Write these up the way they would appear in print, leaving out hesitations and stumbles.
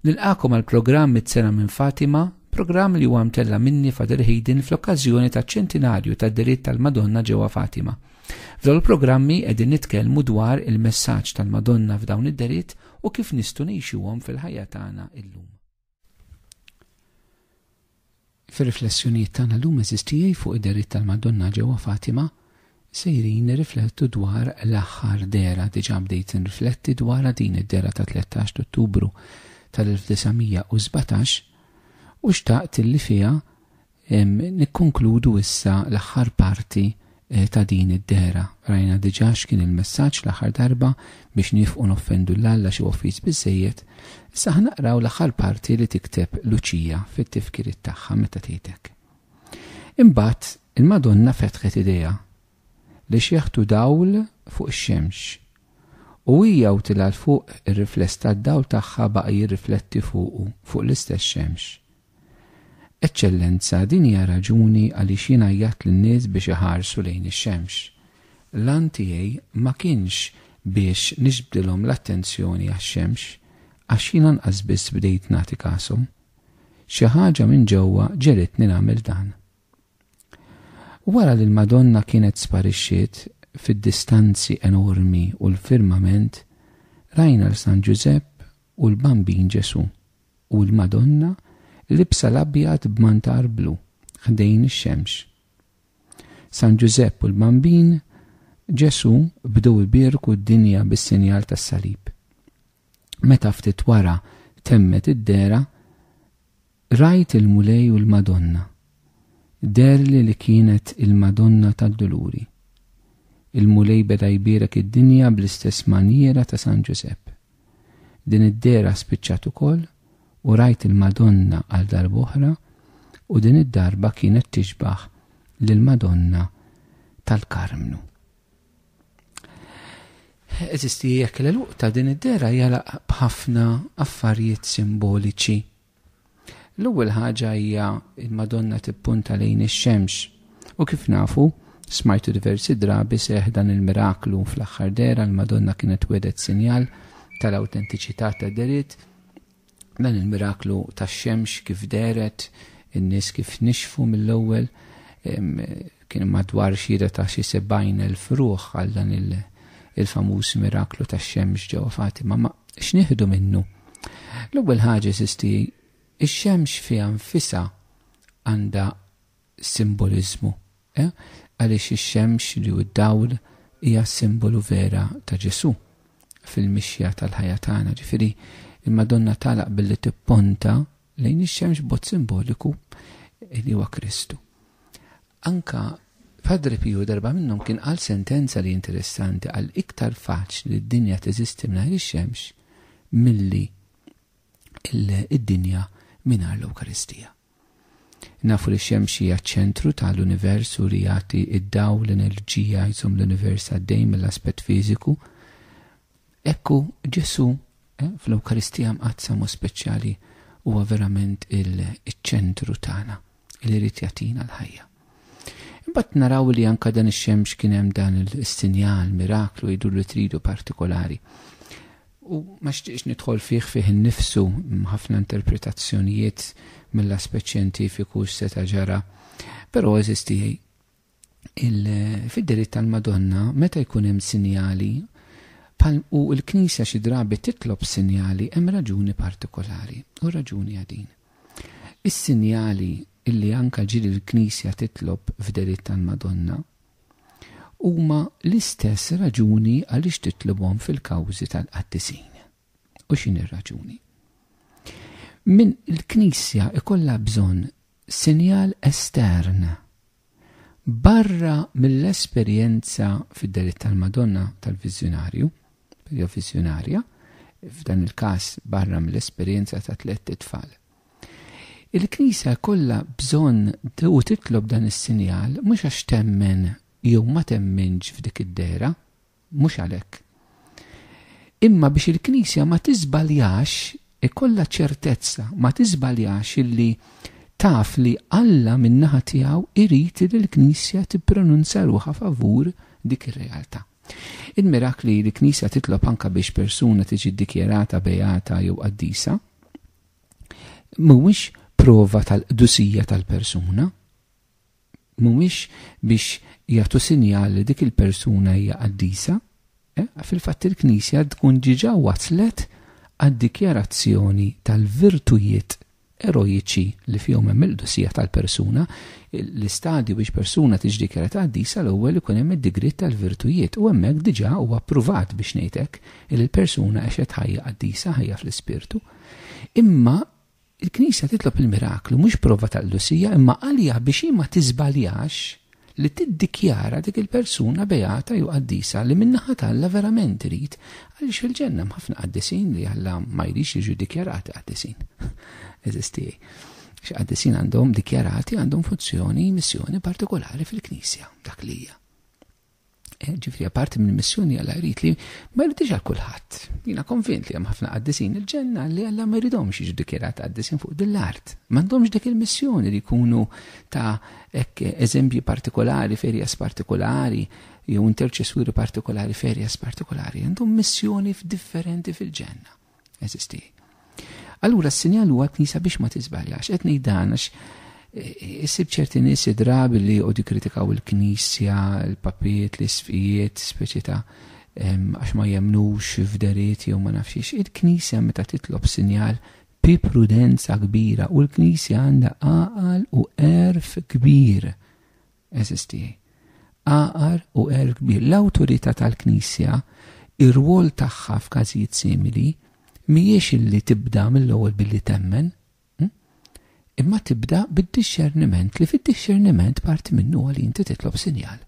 Nilqakom għal programm Mit-sena minn Fatima, programm li huwa mtella minni Fader Hayden fl-okkażjoni taċ-ċentinarju tad-diritt tal-Madonna ġewwa Fatima. F'dawn il-programmi qegħdin nitkellmu dwar il-messaġġ tal-Madonna f'dawn id-diritt u kif nistgħu ngħixuhom fil-ħajja tagħna llum. Fir-riflessjonijiet tagħna llum eżistijej fuq id-diritt tal-Madonna ġewwa Fatima, sejrin nirriflettu dwar l-aħħar dera diġà bdejt nirrifletti dwar din id-dera ta' 13 Ottubru tal-1917 u xtaqt li fiha nikkonkludu issa l-aħħar parti ta' din id-dera. Rajna diġà x'kien il-messaġġ l-aħħar darba biex nifqu noffendu l-Alla xi offiż biżejjed. Issa ħnaqraw l-aħħar parti li tikteb Luċija fit-tifkiriet tagħha meta tgħidlek. Imbagħad il-Madonna fetħet idea li xieħtu dawl fuq ix-xemx u hija tilal fuq ir-rifless tad-dawl tagħha baqa' jirrifletti fuq l-istess xemx. Eċċellenza, din hija raġuni għaliex jiena għajjat lin-nies biex iħarsu lejn ix-xemx. L-għan tiegħi ma kienx biex niġbdilhom l-attenzjoni għax-xemx għax jiena nqas biss bdejt nagħti kasom. Xi ħaġa minn ġewwa ġelitni nagħmel dan. Wara li l-Madonna kienet sparixxiet fid-distanzi enormi u l-firmament, rajna l-San Giuseppe u l-Bambin Ġesu u l-Madonna libsa l-abjad b'mantar blu ħdejn ix-xemx. San Giuseppe u l-Bambin Ġesu bdew ibierku d-dinja bis-sinjal tas-salib. Meta ftit wara temmet id-dera, rajt il-mulej u l-Madonna. Derli li kienet il-Madonna tad-Duluri. Il-mulej beda jbierek id-dinja bl-istess maniera ta' San Giuseppe. Din id-dera spiċċat ukoll u rajt il-Madonna għal darb'oħra u din id-darba kienet tixbaħ lill-Madonna tal-Karmnu. Eżisti jekk l-eluq ta' din id-dera jalaq b'ħafna affarijiet simboliċi. L-ewwel ħaġa hija il-Madonna tippunta lejn ix-xemx u kif nafu smajtu diversi drabi seħ dan il-miraklu fl-aħħar dera l-Madonna kienet wedet sinjal tal-awtentiċità tad-deritt. Dan il-miraklu tax-xemx kif deret, in-nies kif nixfu mill-ewwel, kien madwar xhieda ta' xi 70,000 ruħ għal dan il-famuż miraklu tax-xemx ġewwa Fatima. Ma x'nieħdu minnu? L-ewwel ħaġa sisti ix-xemx fiha nfisha għandha simboliżmu, għaliex ix-xemx li hu d-dawl hija simbolu vera ta' Ġesu fil-mixja tal-ħajja tagħna. Ġifieri il-Madonna tagħlaq billi tipponta lejn ix-xemx b'mod simboliku li huwa Kristu. Anka Padre Pio darba minnhom kien qal sentenza li interessanti għal iktar faċli li d-dinja teżisti mingħajr ix-xemx milli id-dinja mingħajr l-Ewkaristija. Nafu li x-xemx hija ċ-ċentru tal-universu li jagħti id-dawl l-enerġija jżomm l-univers għaddej mill-aspett fiżiku. Ekku Ġesu fl-Ewkaristija mqazza mod speċjali huwa verament il-ċentru tagħna li jrid jagħtina l-ħajja. Imbagħad naraw li anke dan ix-xemx kien hemm dan is-sinjal miraklu jdu li tridu partikolari. U ma xtieqx nidħol fih innifsu ħafna interpretazzjonijiet mill-aspett xjentifiku x'seta' ġara, però eżisti fid-diritt tal-Madonna meta jkun hemm sinjali u l-Knisja xi drabi titlob sinjali hemm raġuni partikolari u raġuni għadin. Is-sinjali illi anke ġieli l-Knisja titlob f'diritt tal-Madonna huma l-istess raġuni għaliex titlobhom fil-kawżi tal-qaddisin. U x'inhi r-raġuni? Min il-Knisja ikollha bżonn sinjal estern barra mill-esperjenza fid-diritt tal-Madonna tal-Viżjonarju, jew viżjonarja, f'dan il-każ barra mill-esperjenza ta' 3 tfal. Il-Knisja kollha bżonn u titlob dan is-sinjal mhux għax temmen jew ma temminx f'dik id-dera, mhux għalhekk. Imma biex il-Knisja ma tiżbaljax ikollha ċertezza, ma tiżbaljax illi taf li Alla min-naħa tiegħu irid li l-Knisja tippronunza ruħha favur dik ir-realtà. Il-mirakli li l-Knisja titlob anke biex persuna tiġi ddikjarata bejata jew qaddisa mhuwiex prova tal-qdusija tal-persuna, mhuwiex biex jagħtu sinjal li dik il-persuna hija qaddisa. Fil-fatt il-Knisja tkun ġiġa waslet għad-dikjarazzjoni tal-virtujiet eroiċi li fihom hemm il-qdusija tal-persuna. L-istadju biex persuna tiġi dikjarata qaddisa l-ewwel ikun hemm id-digritt tal-virtujiet u hemmhekk diġà huwa approvat biex ngħidlek li l-persuna għexet ħajja qaddisa, ħajja fl-ispirtu. Imma il-Knisja titlob il-miraklu mhux prova tal-qdusija imma għalija biex hi ma tiżbaljax li tiddikjara dik il-persuna beata jew qaddisa li min-naħa tagħha verament irid għaliex fil-ġenna ħafna qaddisin li Alla ma jridx jiġu dikjarati qaddisin. Eżisti. Qaddisin għandhom dikjarati għandhom funzjoni, missjoni partikolari fil-Knisja dak li hija. Ġifri apparti minn missjoni Alla jrid li ma jridx għal kulħadd. Jiena konvint li hemm ħafna qaddisin il-ġenna li Alla ma jridhomx jiġu dikjarati qaddisin fuq dil-art. M'għandhomx dik il-missjoni li jkunu ta' eżempji partikolari, ferjas partikolari, jew interċessuri partikolari, ferjas partikolari. Għandhom missjoni differenti fil-ġenna. Eżisti. Allura s-sinjal huwa l-Knisja biex ma tiżbaljax. Qed ngħid dan għax issib ċerti nies drabi li jqogħdu jikkritikaw il-Knisja, il-papiet, l-isfijiet, speċi ta' għax ma jemnux f'deriet jew ma nafx. Il-Knisja meta titlob sinjal bi prudenza kbira u l-Knisja għandha għaqal u erf kbir. Eżisti. Għaqal u erf kbir. L-awtorità tal-Knisja, ir-rwol tagħha f'każijiet simili mhijiex illi tibda mill-ewwel billi temmen, imma tibda bid-disċerniment li fid-disċerniment parti minnu li inti titlob sinjal.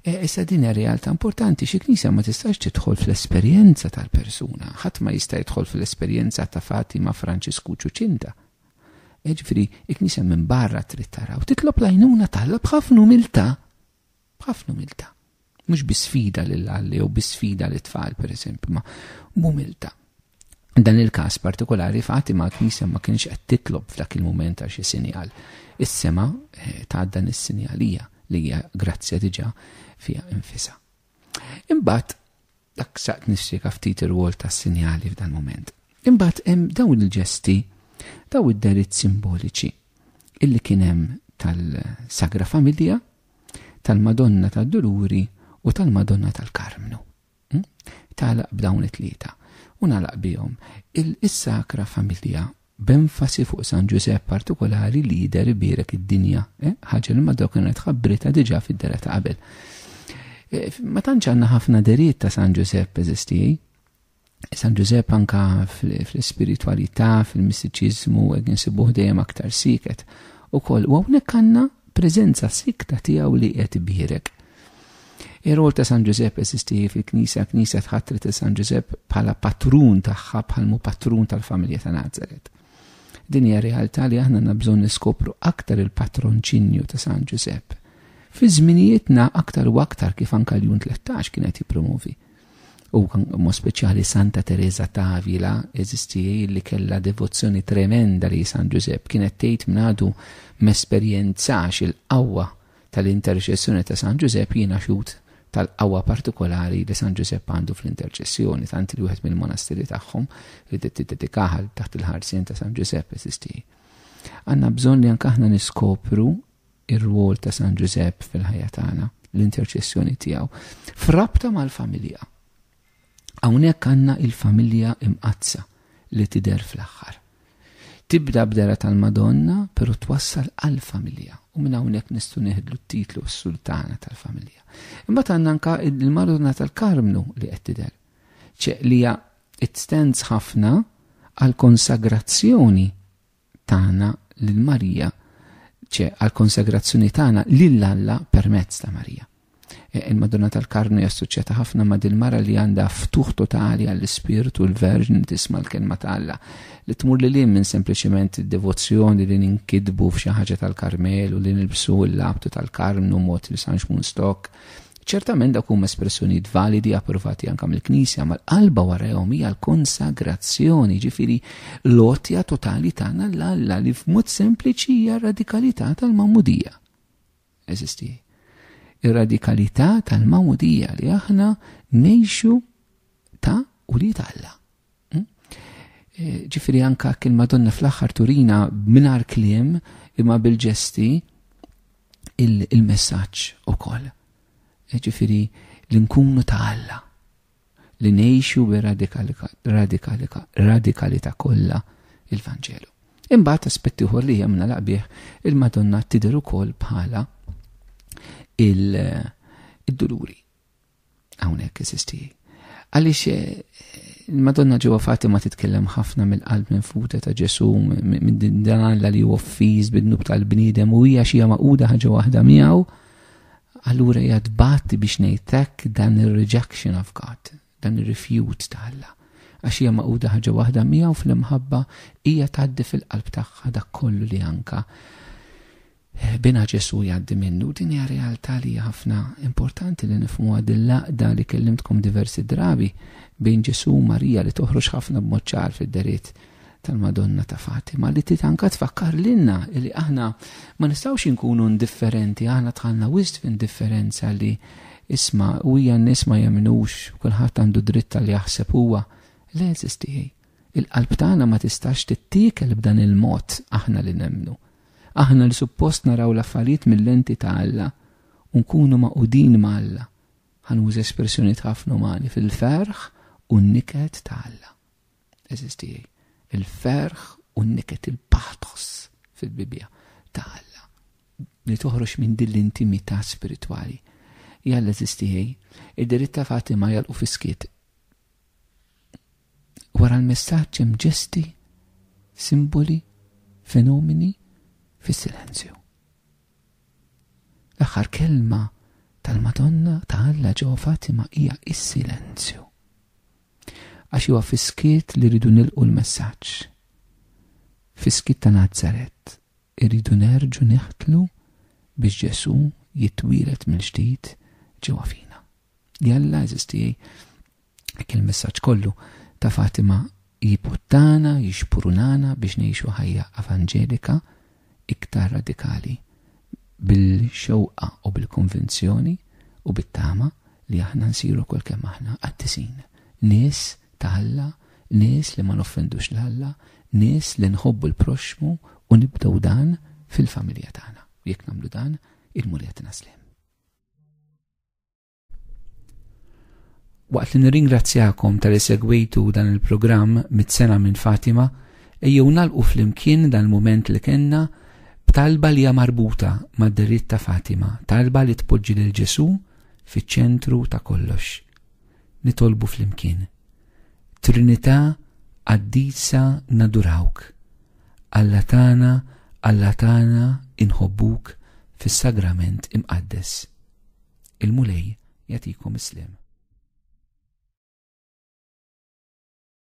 Issa din hija realtà importanti xi Knisja ma tistax tidħol fl-esperjenza tal-persuna, ħadd ma jista' jidħol fl-esperjenza ta' Fatima Franċisku Ċuċinta. Ġifieri il-Knisja minn barra trid tara u titlob l-għajnuna tagħha b'ħafna umiltà. B'ħafna umiltà. Mhux bi-sfida lill-Alla jew bi-sfida lit-tfal pereżempju, ma b'umiltà. Dan il-każ partikolari Fatima Knisja ma kienx qed titlob f'dak il-mument għal xi sinjal. Is-sema ta' dan is-sinjalija li hija grazzja diġà fiha infisha. Imbagħad dak saqt nistrika ftit ir-rwol tas-sinjali f'dan mument. Imbagħad hemm dawn il-ġesti, daw id-deritt simboliċi illi kien hemm tal-Sagra Familja, tal-Madonna tad-Dururi u tal-Madonna tal-Karmnu. Tagħlaq b'dawn it-tlieta. U nagħlaq bihom. Is-Sakra Familja b'enfasi fuq San Ġusepp partikolari lider ibierek id-dinja, ħaġa li madwar kienet ħabbrita diġà fid-dera ta' qabel. Ma tantx għandna ħafna deriet ta' San Ġusepp eżisti. San Ġusepp anka fl-ispiritualità, fil-mistiċiżmu insibuh dejjem aktar siket ukoll. U hawnhekk għandna preżenza sikta tiegħu li qed ibierek. Ir-rol ta' San Ġusepp eżisti fil-Knisja, Knisja tħattret San Ġusepp bħala patrun tagħha bħalmu patrun tal-familja ta' Nazaret. Din hija realtà li aħna għandna bżonn niskopru aktar il-patronċinju ta' San Ġusepp. Fi żminijietna aktar u aktar kif anke l-Jun 13 kienet jippromovi. U mo speċjali Santa Teresa d'Avila eżisti li kellha devozzjoni tremenda li San Ġusepp kienet tgħid mingħadu mesperjenzax il-qawwa tal-interċessjoni ta' San Ġusepp jiena xut tal-qawwa partikolari li San Ġusepp għandu fl-interċessjoni, tant li wieħed mill-monasteri tagħhom li tiddedikaha taħt il-ħarsien ta' San Ġusepp eżisti. Għandna bżonn li anke aħna niskopru ir-rwol ta' San Ġusepp fil-ħajja tagħna, l-interċessjoni tiegħu f'rabta mal-familja. Hawnhekk għandna il-familja imqazza li tidher fl-aħħar. Tibda b'dera tal-Madonna, però twassal għall-familja. U minn hawnhekk nistgħu neħdlu t-titlu s-Sultana tal-familja. Imbagħad għandna anke il-Madonna tal-Karmnu li qed tidher. Li hija it-stands ħafna għall konsagrazzjoni tagħna lil Marija, għall konsagrazzjoni tagħna lil Alla permezz ta' Marija. Il-Madonna tal-Karmnu hija assoċjata ħafna ma' dil-mara li għandha ftuħ totali għall-Ispirtu l-Verġin tisma' l-kelma ta' Alla li tmur li minn sempliċement id-devozzjoni li ninkidbu f'xi ħaġa tal-Karmel u li nilbsu l-abtu tal-Karmnu mod li San Xmunstock. Ċertament dak huma espressjonijiet validi approvati anke mill-Knisja, ma l-qalba warahom hija l-konsagrazzjoni, ġifieri l-għotja totali tagħna l-Alla li f'mod sempliċi hija radikalità tal-Mawmudija. Eżisti. Ir-radikalità tal-Mawmudija li aħna ngħixu ta' u li Alla. ġifiri anka il-Madonna fl-aħħar turina minar kliem imma bil-ġesti il-messaġġ ukoll. Ġifiri li nkunu ta' Alla, li ngħixu bi-radikalità kollha il-Vanġelu. Imbagħad aspetti ieħor li jemna laqbih il-Madonna tidher ukoll bħala il-duluri. Hawnhekk eżisti. Għaliex il-Madonna ġewwa Fatima titkellem ħafna mill-qalb minn futa ta' Ġesu minn dan Alla li woffiż bid-nub tal-bniedem u hija xi maquda ħaġa waħda miegħu, allura hija tbatti biex ngħidlek dan ir-rejection of God, dan ir-refute ta' Alla. Għax hija maquda ħaġa waħda miegħu fl-imħabba hija tgħaddi fil-qalb tagħha dak kollu li anka bina Ġesu jgħaddi minnu. Din hija realtà li hija ħafna importanti li nifhmuha dil-laqda li kellimtkom diversi drabi bejn Ġesu u Marija li toħroġ ħafna b'mod ċar fid-deriet tal-Madonna ta' Fatima li anka tfakkar lilna li aħna ma nistgħux inkunu indifferenti, aħna tħallna wisq f'indifferenza li isma' u hija n-nies ma jemnux kulħadd għandu dritt li jaħseb huwa. Le eżisti. Il-qalb tagħna ma tistax tittikel b'dan il-mod aħna li nemmnu. Aħna li suppost naraw l-affarijiet mill-lenti ta' Alla u nkunu maqudin ma' Alla. Ħanuż espressjonijiet ħafna umani fil-ferħ u n-niket ta' Alla. Eżisti. Il-ferħ u n-niket il-pathos fil-Bibja ta' Alla. Li toħroġ minn din l-intimità spiritwali. Jalla eżisti. Id-deritt ta' Fatima jalqu fiskiet. Wara l-messaġġ hemm ġesti, simboli, fenomeni fis-silenzju. L-aħħar kelma tal-Madonna ta' Alla ġewwa Fatima hija s-silenzju. Għax huwa fiskiet li rridu nilqu l-messaġġ. Fiskiet ta' Nazaret irridu nerġu neħtlu biex Ġesu jitwieled mill-ġdid ġewwa fina. Jalla eżisti hekk il-messaġġ kollu ta' Fatima jiputtana, jixpurunana biex ngħixu ħajja evanġelika iktar radikali bil-xewqa u bil-konvinzjoni u bit-tama li aħna nsiru kol kemm aħna qattisin. Nies ta' Alla, nies li ma noffendux l-Alla, nies li nħobbu l-proxmu u nibdew dan fil-familja tagħna. Jekk nagħmlu dan, il-muljet naslem. Waqt li nirringrazzjakom tal-li segwejtu dan il-programm mit-sena minn Fatima, ejjew nagħlqu flimkien dan il-mument li kellna b'talba li hija marbuta mad-deritt ta' Fatima, talba li tpoġġi lil Ġesu fiċ-ċentru ta' kollox. Nitolbu flimkien. Trinità qaddisa nadurawk. Alla tagħna inħobbuk fis-sagrament imqaddes. Il-mulej jagħtikom islem.